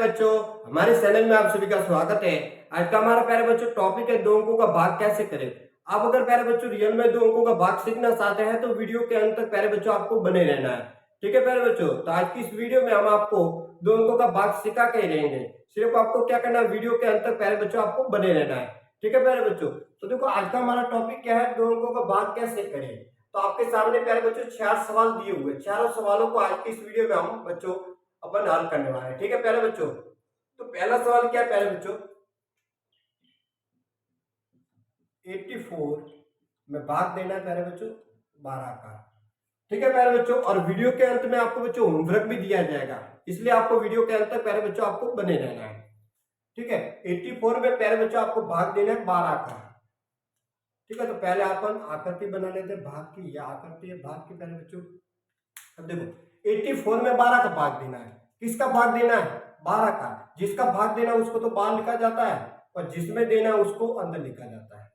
बच्चों, हमारे चैनल में आप सभी का स्वागत है। आज का हमारा प्यारे बच्चों टॉपिक है दो अंकों का भाग कैसे करें। आप अगर प्यारे बच्चों रियल में दो अंकों का भाग सीखना चाहते हैं तो वीडियो के अंत तक प्यारे बच्चों आपको बने रहना है। ठीक है प्यारे बच्चों, तो आज की इस वीडियो में हम आपको दो अंकों का भाग सिखा के ही रहेंगे। सिर्फ आपको क्या करना है, वीडियो के अंत तक प्यारे बच्चों आपको बने रहना है। ठीक है प्यारे बच्चों, तो देखो आज का हमारा टॉपिक क्या है, दो अंकों का भाग कैसे करें। तो आपके सामने प्यारे बच्चों 4 सवाल दिए हुए, चारों सवालों को आज की इस वीडियो में हम बच्चों अपन हल करने वाले हैं। ठीक है प्यारे बच्चों, तो पहला सवाल क्या है प्यारे बच्चों, 84 में भाग देना है प्यारे बच्चों 12 का। ठीक है प्यारे बच्चों, और वीडियो के अंत में आपको बच्चों होमवर्क भी दिया जाएगा, इसलिए आपको वीडियो के अंत तक प्यारे बच्चों आपको बने रहना है। ठीक है, 84 में प्यारे बच्चों आपको भाग देना है 12 का। ठीक है, तो पहले अपन आकृति बना लेते हैं भाग की, या आकृति है भाग की प्यारे बच्चों। अब देखो 84 में 12 का भाग देना है, किसका भाग देना है, 12 का। जिसका भाग देना है उसको तो बाहर लिखा जाता है, और जिसमें देना है उसको अंदर लिखा जाता है।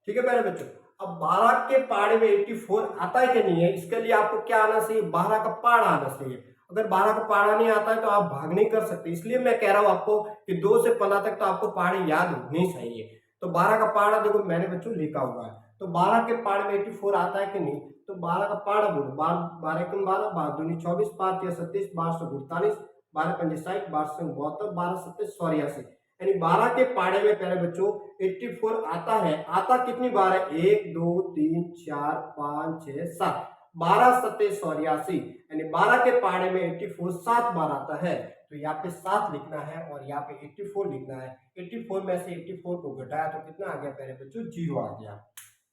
ठीक है मेरे बच्चों, अब 12 के पाड़े में 84 आता है कि नहीं है, इसके लिए आपको क्या आना चाहिए, 12 का पाड़ा आना चाहिए। अगर 12 का पाड़ा नहीं आता है तो आप भाग नहीं कर सकते, इसलिए मैं कह रहा हूं आपको कि 2 से 15 तक तो आपको पाड़े याद होने चाहिए। तो 12 का पाड़ा देखो मैंने बच्चों लिखा हुआ है, तो 12 के पाड़े में 84 आता है कि नहीं, तो 12 का पाड़ा बोलो, 12 एकम 12, 12 दूनी 24, 5 या 37, 12 से 48, 12 पंजे 60, 12 से 72, 12 सत्ते 84, यानी 12 के पाड़े में प्यारे बच्चों 84 आता है। आता कितनी बार है, 1 2 3 4 5 6 7, 12 सत्ते 84, यानी 12 के पाड़े में 84 7 बार आता है। तो यहाँ पे 7 लिखना है और यहाँ पे 84 लिखना है। 84 में से 84 को घटाया तो कितना आ गया प्यारे बच्चों, 0 आ गया।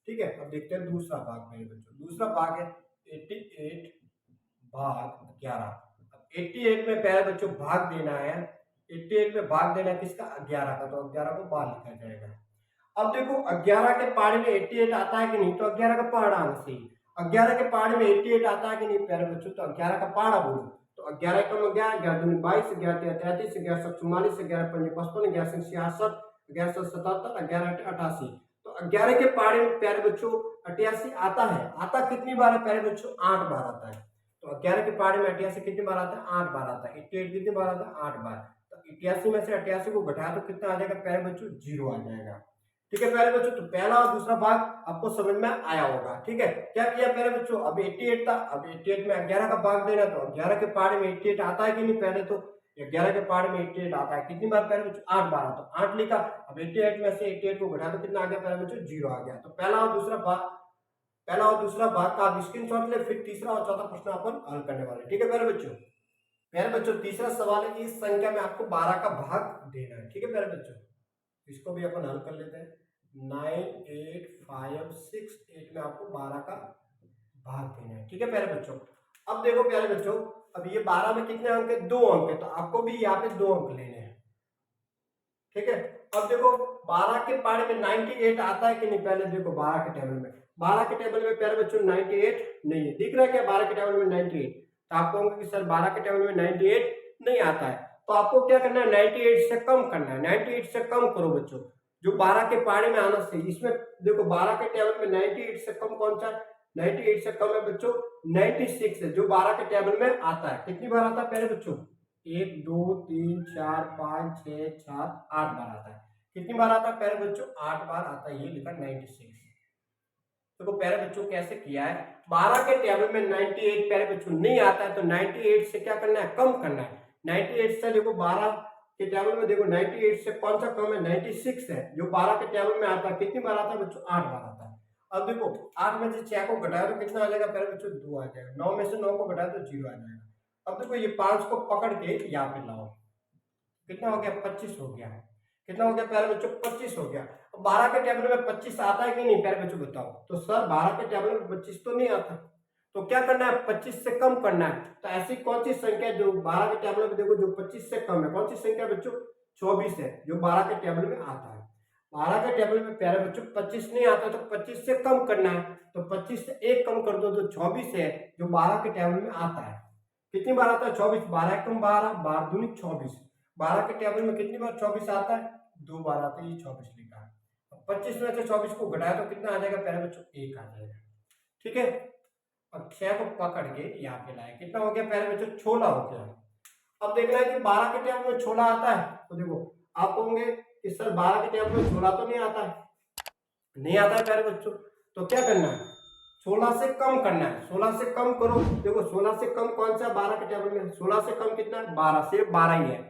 ठीक है, अब देखते हैं दूसरा भाग मेरे बच्चों। दूसरा भाग है 88 भाग 11। अब 88 में प्यारे बच्चों भाग देना है, 88 में भाग देना किसका, 11 का, तो 11 को बाहर लिखा जाएगा। अब देखो 11 के पाड़े में 88 आता है कि नहीं, तो 11 का पाड़ा आना चाहिए। 11 के पाड़े में 88 आता है कि नहीं प्यारे बच्चों, तो 11 का पाड़ा बोलो, तो 11 कम 11, 11 दूनी 22, 11 33, 11 44, 11 पंजे 55, 11 66, 11 77, 11 88। तो 11 के पाड़े में प्यारे बच्चों 88 आता है। आता कितनी बार है प्यारे बच्चों, 8 बार आता है। तो 11 के पाड़े में 88 कितनी बार आता है, 8 बार आता है। 88 कितनी बार आता है, 8 बार। तो 88 में से 88 को घटाया तो कितना आ जाएगा प्यारे बच्चों, 0 आ जाएगा। ठीक है प्यारे बच्चों, तो पहला और दूसरा भाग आपको समझ में आया होगा। ठीक है, क्या किया प्यारे बच्चों, अब 88 था, अब 88 में 11 का भाग देना, तो 11 के पाड़े में 88 आता है कि नहीं, पहले तो 11 के पाड़े में 88 आता है, कितनी बार प्यारे बच्चों, 8 बार आता है। 8 लिखा, अब 88 में से 88 को घटा तो कितना आ गया प्यारे बच्चों, 0 आ गया। तो पहला और दूसरा भाग का आप स्क्रीनशॉट ले, फिर तीसरा और चौथा प्रश्न अपन हल करने वाले। ठीक है प्यारे बच्चों तीसरा सवाल है, इस संख्या में आपको 12 का भाग देना है। ठीक है प्यारे बच्चों, इसको भी अपन हल कर लेते हैं। 9 8 5 6 8 में आपको 12 का भाग देना है। ठीक है प्यारे बच्चों, अब देखो प्यारे बच्चों, अब ये 12 में कितने अंक है, 2 अंक है, तो आपको भी यहाँ पे 2 अंक लेने हैं। ठीक है, अब देखो 12 के पाड़े में 98 आता है कि नहीं, पहले देखो 12 के टेबल में, 12 के टेबल में प्यारे बच्चों 98 नहीं है, दिख रहा है क्या 12 के टेबल में 98, तो आप कहोगे कि सर 12 के टेबल में 98 नहीं आता है, तो आपको क्या करना है, 98 से कम करना है। 98 से कम करो बच्चों, जो 12 के पाड़े में आना चाहिए। इसमें देखो 12 के टेबल में 98 से कम कौन सा है, 98 से कम है बच्चों 96 है, जो 12 के टेबल में आता है। कितनी बार आता है प्यारे बच्चों, 1 2 3 4 5 6 7 8 बार आता है। कितनी बार आता है प्यारे बच्चों, 8 बार आता है, ये लिखा 96। देखो प्यारे बच्चों कैसे किया है, 12 के टेबल में 98 प्यारे बच्चों नहीं आता है, तो 98 से क्या करना है, कम करना है। 98 से देखो 12 के टेबल में देखो 98 से कौन सा कम है, 96 है, जो 12 के टेबल में आता है। कितनी बार आता है बच्चों, 8 बार आता है। अब देखो 8 में से 6 को घटाया तो कितना आ जाएगा प्यारे बच्चों, 2 आ जाएगा। 9 में से 9 को घटाया तो 0 आ जाएगा। अब देखो ये 5 को पकड़ के यहाँ पे लाओ, कितना हो गया, 25 हो गया। कितना हो गया प्यारे बच्चों, 25 हो गया। अब 12 के टेबल में 25 आता है कि नहीं प्यारे बच्चों बताओ, तो सर 12 के टेबल में 25 तो नहीं आता, तो क्या करना है, 25 से कम करना है। तो ऐसी कौन सी संख्या जो 12 के टेबल में देखो जो 25 से कम है, कौन सी संख्या बच्चों, 24 है, जो 12 के टेबल में आता है। 12 के टेबल में प्यारे बच्चों 25 नहीं आता, तो 25 से कम करना है, तो 25 से 1 कम कर दो तो 24 है, जो 12 के टेबल में आता है। कितनी बार आता है, 24, 12 एकम 12, 12 दूनी 24, 12 के टेबल में कितनी बार 24 आता है, 2 बार आता है, ये 24 लिखा है। 25 में से 24 को घटाया तो कितना आ जाएगा प्यारे बच्चों, 1 आ जाएगा। ठीक है, अब 6 को पकड़ के यहाँ पे लाए, कितना हो गया प्यारे बच्चों, 16 हो गया। अब देखना है कि 12 के टेबल में 16 आता है, तो देखो आप कहोगे कि सर 12 के टेबल में 16 तो नहीं आता है, नहीं आता है प्यारे बच्चों। तो क्या करना है, 16 से कम करना है, 16 से कम करो। देखो 16 से कम कौन सा 12 के टेबल में, 16 से कम कितना है, 12, से 12 ही है।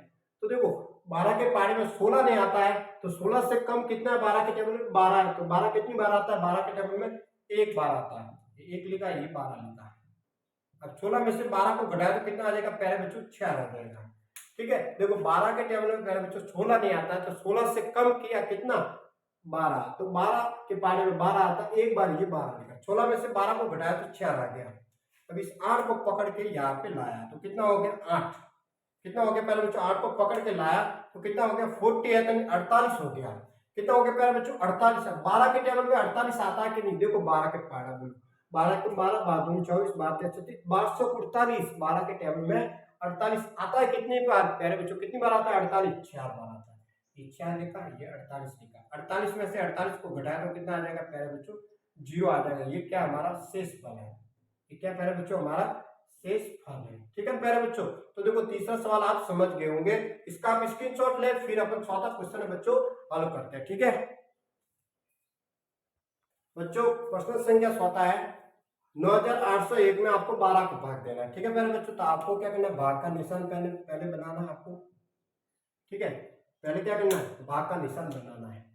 तो देखो 12 के पारे में 16 नहीं आता है, तो 16 से कम कितना है 12 के टेबल में, 12 है। तो 12 कितनी बार आता है 12 के टेबल में, एक बार आता है, एक लिखा, ये 12 लिखा। अब 16 में से 12 को घटाए तो कितना आ जाएगा प्यारे बच्चों, 6 आ जाएगा। ठीक है, देखो 12 के टेबल में प्यारे बच्चों 16 नहीं आता है, तो 16 से कम किया कितना, 12, तो 12 के पारे में 12 आता है, एक बार ये 12 लिखा। 16 में से 12 को घटाया तो 6 आ गया। अब इस 8 को पकड़ के यहाँ पे लाया तो कितना हो गया, 8। कितना हो गया प्यारे बच्चों, 8 को पकड़ के लाया तो कितना हो गया, 40 है, तो 48 हो गया। कितना हो गया प्यारे बच्चों, 48 है। 12 के टेबल में 48 आता है कि नहीं, देखो 12 के पारा बोलो, 12 के 12, 12 दूनी 24, 12 तेरह 36, 1248, 12 के टेबल में 48 आता है। कितनी बार प्यारे बच्चों, कितनी बार आता है, 48, 4 बार आता है। ये 4 लिखा, ये 48 लिखा। 48 में से 48 को घटाया तो कितना आ जाएगा प्यारे बच्चों, 0 आ जाएगा। ये क्या हमारा शेष फल है, ये क्या प्यारे बच्चों हमारा शेष फल है। ठीक है प्यारे बच्चों, तो देखो तीसरा सवाल आप समझ गए होंगे, इसका आप स्क्रीनशॉट ले, फिर अपन चौथा क्वेश्चन है बच्चों हल करते हैं। ठीक है बच्चों, प्रश्न संख्या चौथा है, 9801 में आपको 12 को भाग देना है। ठीक है प्यारे बच्चों, तो आपको क्या करना है, भाग का निशान पहले पहले बनाना है आपको। ठीक है, पहले क्या करना है, भाग का निशान बनाना है।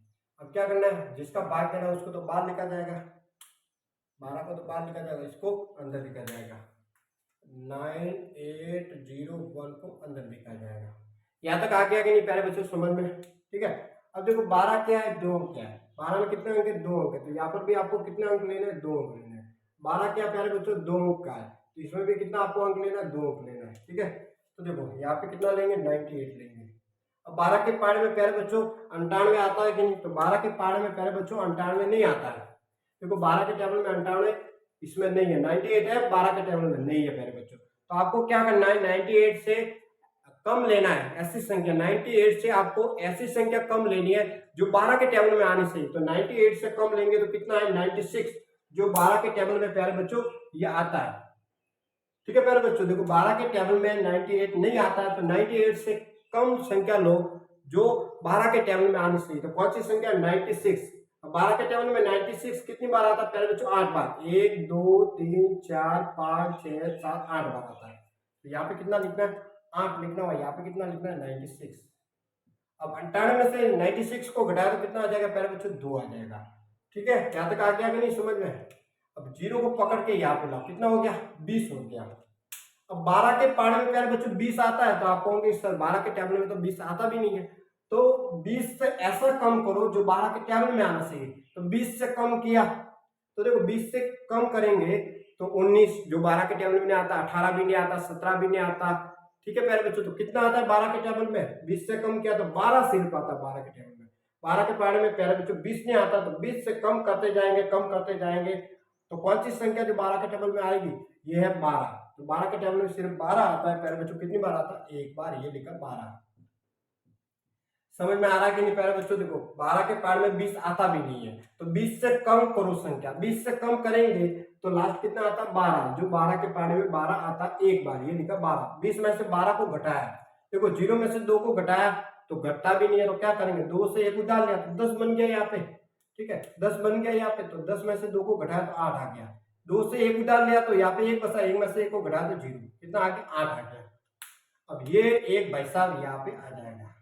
अब क्या करना है, जिसका भाग देना है उसको तो बाहर लिखा जाएगा, 12 को तो बाहर लिखा जाएगा, इसको अंदर लिखा जाएगा। 9801 को अंदर लिखा जाएगा। यहाँ तक आ गया कि नहीं प्यारे बच्चों समझ में। ठीक है, अब देखो 12 क्या है, 2 क्या है, 12 में कितने अंक है, 2 अंक है, तो यहाँ पर भी आपको कितने अंक लेने हैं, 2 अंक लेने हैं। 12 क्या प्यारे बच्चों, 2 अंक का है, तो इसमें भी कितना आपको अंक लेना है, 2 अंक लेना है। ठीक है, तो देखो यहाँ पे कितना लेंगे, 98 लेंगे। अब 12 के पारे में प्यारे बच्चों 98 आता है कि नहीं, तो 12 के पारे में प्यारे बच्चों 98 नहीं आता है। देखो 12 के टेबल में 98 इसमें नहीं है, 98 है, 12 के टेबल में नहीं है प्यारे बच्चों। तो आपको क्या करना है, 98 से कम लेना है ऐसी संख्या, 98 से आपको ऐसी संख्या कम लेनी है जो 12 के टेबल में आनी चाहिए। तो 98 से कम लेंगे तो कितना है, 96, जो 12 के टेबल में प्यारे बच्चों ये आता है। ठीक है प्यारे बच्चों, देखो 12 के टेबल में 98 नहीं आता है, तो 98 से कम संख्या लो जो 12 के टेबल में आनी चाहिए। तो कौन सी संख्या, 96। 12 के टेबल में 96 कितनी बार आता है प्यारे बच्चों, 8 बार, 1 2 3 4 5 6 7 8 बार आता है। तो यहाँ पे कितना लिखना है, 8 लिखना हुआ, यहाँ पे कितना लिखना है, 96। अब 98 में से 96 को घटाया तो कितना आ जाएगा प्यारे बच्चों, 2 आ जाएगा। ठीक है, यहाँ तक आ गया कि नहीं समझ में। अब 0 को पकड़ के यहाँ पे लाओ, कितना हो गया, 20 हो गया। अब 12 के पारे में प्यारे बच्चों 20 आता है, तो आप कहोगे सर 12 के टेबल में तो 20 आता भी नहीं है। तो 20 से ऐसा कम करो जो 12 के टेबल में आना चाहिए। तो 20 से कम किया, तो देखो 20 से कम करेंगे तो 19 जो 12 के टेबल में नहीं आता, 18 भी नहीं आता, 17 भी नहीं आता। ठीक है प्यारे बच्चों, तो कितना आता है 12 के टेबल में, 20 से कम किया तो 12 सिर्फ आता है 12 के टेबल में। 12 के पारे में प्यारे बच्चों 20 नहीं आता, तो 20 से कम करते जाएंगे, कम करते जाएंगे, तो कौन सी संख्या जो 12 के टेबल में आएगी, ये है 12। तो 12 के टेबल में सिर्फ 12 आता है प्यारे बच्चों, कितनी बार आता है, एक बार, ये लिखा 12। समझ में आ रहा है कि नहीं प्यारे बच्चों। देखो 12 के पार में 20 आता भी नहीं है, तो 20 से कम करो संख्या, 20 से कम करेंगे तो लास्ट कितना आता है, 12, जो 12 के पारे में 12 आता एक बार, ये लिखा 12। 20 में से 12 को घटाया, देखो 0 में से 2 को घटाया तो घटता भी नहीं है, तो क्या करेंगे, 2 से 1 उधार लिया तो 10 बन गया यहाँ पे। ठीक है, 10 बन गया यहाँ पे, तो 10 में से 2 को घटाया तो 8 आ गया। 2 से 1 उधार लिया तो यहाँ पे 1 बचा, 1 में से 1 को घटाया तो 0, कितना आ गया, 8 आ गया। अब ये एक भाई साहब यहाँ पे आ जाएगा।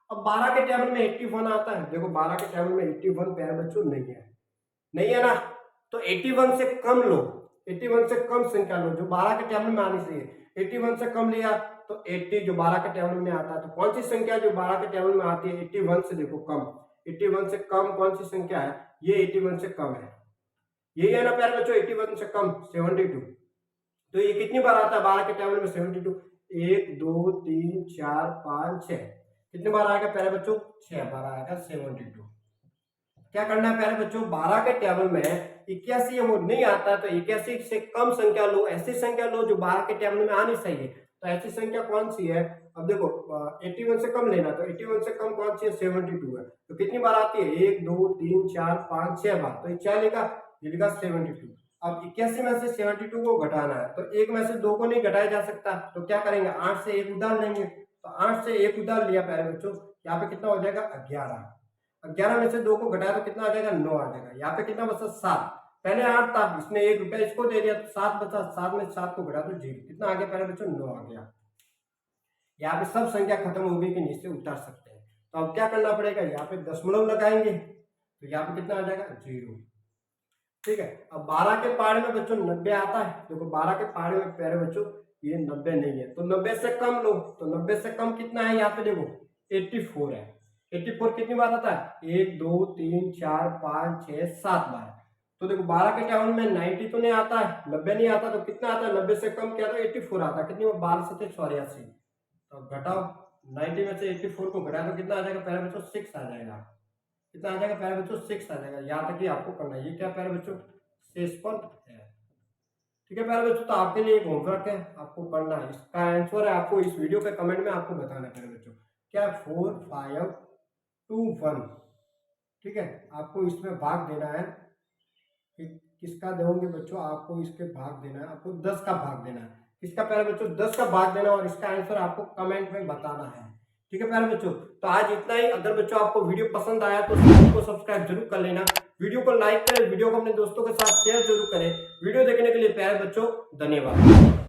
अब 12 के टेबल में 81 आता है, देखो 12 के टेबल में 81 प्यारे बच्चों नहीं है, नहीं है ना, तो 81 से कम लो, 81 से कम संख्या लो जो 12 के टेबल में आनी चाहिए। 81 से कम लिया तो 80 जो 12 के टेबल में आता है, तो कौन सी संख्या जो 12 के टेबल में आती है 81 से, देखो कम, 81 से कम कौन सी संख्या है, ये 81 से कम है, यही है ना प्यारे बच्चों, 81 से कम 72। तो ये कितनी बार आता है 12 के टेबल में 72, 1 2 3 4 5 6, कितनी बार आएगा प्यारे बच्चों, 6 बार आएगा 72। क्या करना है प्यारे बच्चों, 12 के टेबल में 81 वो नहीं आता, तो 81 से कम संख्या लो, ऐसी संख्या लो जो 12 के टेबल में आनी चाहिए। तो ऐसी संख्या कौन सी है, अब देखो 81 से कम लेना, तो 81 से कम कौन सी है, 72 है, तो कितनी बार आती है, 1 2 3 4 5 6 बार, तो 6 लिखा, ये लिखा 72। अब 81 में से 72 को घटाना है, तो 1 में से 2 को नहीं घटाया जा सकता, तो क्या करेंगे 8 से 1 उधार लेंगे। तो 8 से 1 उधार लिया प्यारे बच्चों, यहाँ पे कितना हो जाएगा 11। 11 में से 2 को घटाया तो कितना आ जाएगा 9 आ जाएगा। यहाँ पे कितना बचा 7, पहले 8 था, इसने 1 रुपया इसको दे दिया तो 7 बचा, 7 में 7 को घटा तो 0, कितना आ गया प्यारे बच्चों 9 आ गया। यहाँ पे सब संख्या खत्म हो गई कि नीचे उतार सकते हैं। तो अब क्या करना पड़ेगा, यहाँ पे दशमलव लगाएंगे तो यहाँ पे कितना आ जाएगा 0। ठीक है, अब 12 के पहाड़ में बच्चों 90 आता है, देखो 12 के पहाड़ में प्यारे बच्चों ये 90 नहीं है, तो 90 से कम लो, तो 90 से कम कितना है यहाँ पे देखो 84 है। 84 कितनी बार आता है 1 2 3 4 5 6 7 बार। तो देखो 12 के टाउन में 90 तो नहीं आता है, 90 नहीं आता, तो कितना आता है 90 से कम क्या, तो 84 आता है। कितनी 12 से 84, तो घटाओ 90 में से 84 को घटाओ तो कितना आ जाएगा प्यारे बच्चों 6 आ जाएगा। कितना आ जाएगा प्यारे बच्चों 6 आ जाएगा। यहाँ तक ही आपको करना है, ये क्या प्यारे बच्चों शेषफल है। ठीक है प्यारे बच्चों, तो आपके लिए एक होमवर्क है, आपको पढ़ना है, इसका आंसर है आपको इस वीडियो के कमेंट में आपको बताना है प्यारे बच्चों, क्या 4 5 2 1। ठीक है, आपको इसमें भाग देना है, किसका दोगे बच्चों, आपको इसके भाग देना है, आपको 10 का भाग देना है। इसका प्यारे बच्चों 10 का भाग देना और इसका आंसर आपको कमेंट में बताना है। ठीक है प्यारे बच्चों, तो आज इतना ही। अगर बच्चों आपको वीडियो पसंद आया तो चैनल को सब्सक्राइब जरूर कर लेना, वीडियो को लाइक करें, वीडियो को अपने दोस्तों के साथ शेयर जरूर करें। वीडियो देखने के लिए प्यारे बच्चों धन्यवाद।